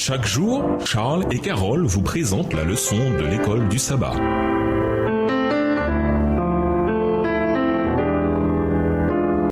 Chaque jour, Charles et Carole vous présentent la leçon de l'école du sabbat.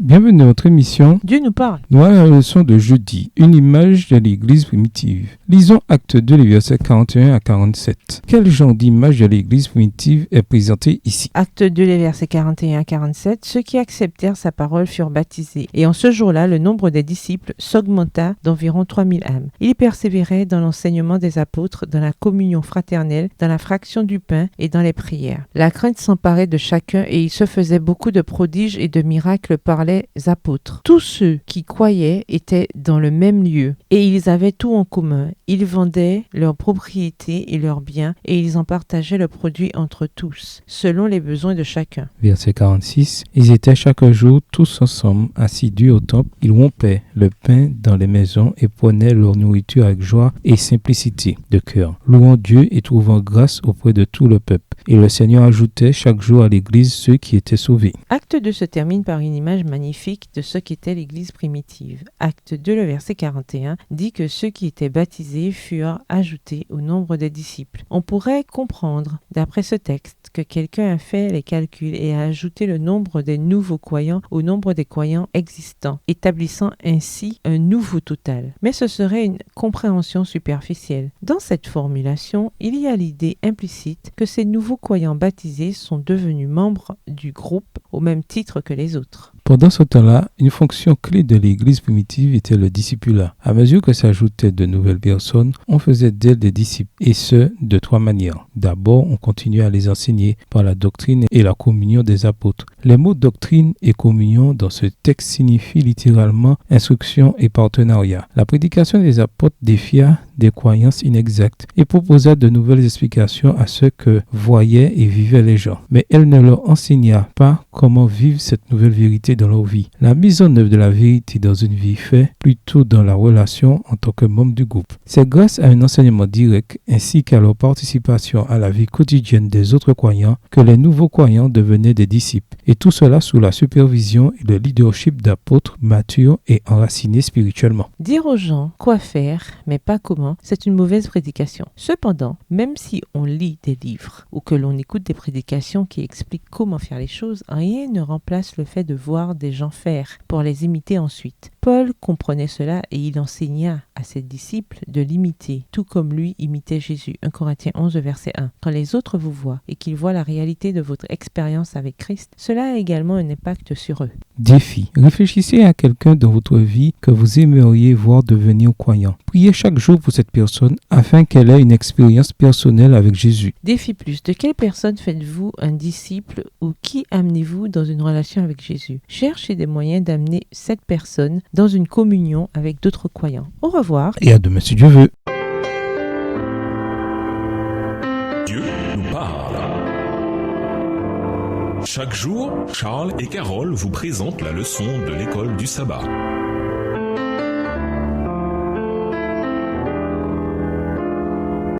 Bienvenue dans notre émission. Dieu nous parle. Nous allons à la leçon de jeudi, une image de l'église primitive. Lisons Acte 2, les versets 41 à 47. Quel genre d'image de l'église primitive est présenté ici? Acte 2, les versets 41 à 47. Ceux qui acceptèrent sa parole furent baptisés. Et en ce jour-là, le nombre des disciples s'augmenta d'environ 3000 âmes. Ils persévéraient dans l'enseignement des apôtres, dans la communion fraternelle, dans la fraction du pain et dans les prières. La crainte s'emparait de chacun et il se faisait beaucoup de prodiges et de miracles par les apôtres. Tous ceux qui croyaient étaient dans le même lieu et ils avaient tout en commun. Ils vendaient leurs propriétés et leurs biens et ils en partageaient le produit entre tous, selon les besoins de chacun. Verset 46. Ils étaient chaque jour tous ensemble, assidus au temple. Ils rompaient le pain dans les maisons et prenaient leur nourriture avec joie et simplicité de cœur, louant Dieu et trouvant grâce auprès de tout le peuple. Et le Seigneur ajoutait chaque jour à l'église ceux qui étaient sauvés. Acte 2 se termine par une image magnifique de ce qu'était l'église primitive. Acte 2, le verset 41, dit que ceux qui étaient baptisés furent ajoutés au nombre des disciples. On pourrait comprendre, d'après ce texte, que quelqu'un a fait les calculs et a ajouté le nombre des nouveaux croyants au nombre des croyants existants, établissant ainsi un nouveau total. Mais ce serait une compréhension superficielle. Dans cette formulation, il y a l'idée implicite que ces nouveaux croyants baptisés sont devenus membres du groupe au même titre que les autres. Pendant ce temps-là, une fonction clé de l'église primitive était le discipulat. À mesure que s'ajoutaient de nouvelles personnes, on faisait d'elles des disciples, et ce, de trois manières. D'abord, on continuait à les enseigner par la doctrine et la communion des apôtres. Les mots doctrine et communion dans ce texte signifient littéralement instruction et partenariat. La prédication des apôtres défia des croyances inexactes et proposa de nouvelles explications à ce que voyaient et vivaient les gens. Mais elle ne leur enseigna pas comment vivre cette nouvelle vérité dans leur vie. La mise en œuvre de la vérité dans une vie fait plutôt dans la relation en tant que membre du groupe. C'est grâce à un enseignement direct ainsi qu'à leur participation à la vie quotidienne des autres croyants que les nouveaux croyants devenaient des disciples. Et tout cela sous la supervision et le leadership d'apôtres matures et enracinés spirituellement. Dire aux gens quoi faire, mais pas comment, c'est une mauvaise prédication. Cependant, même si on lit des livres ou que l'on écoute des prédications qui expliquent comment faire les choses, rien ne remplace le fait de voir des gens faire pour les imiter ensuite. Paul comprenait cela et il enseigna à ses disciples de l'imiter, tout comme lui imitait Jésus. 1 Corinthiens 11, verset 1. Quand les autres vous voient et qu'ils voient la réalité de votre expérience avec Christ, cela a également un impact sur eux. Défi. Réfléchissez à quelqu'un dans votre vie que vous aimeriez voir devenir croyant. Priez chaque jour pour cette personne afin qu'elle ait une expérience personnelle avec Jésus. Défi plus. De quelle personne faites-vous un disciple ou qui amenez-vous dans une relation avec Jésus? Cherchez des moyens d'amener cette personne dans une communion avec d'autres croyants. Au revoir. Et à demain si Dieu veut. Dieu nous parle. Chaque jour, Charles et Carole vous présentent la leçon de l'école du sabbat.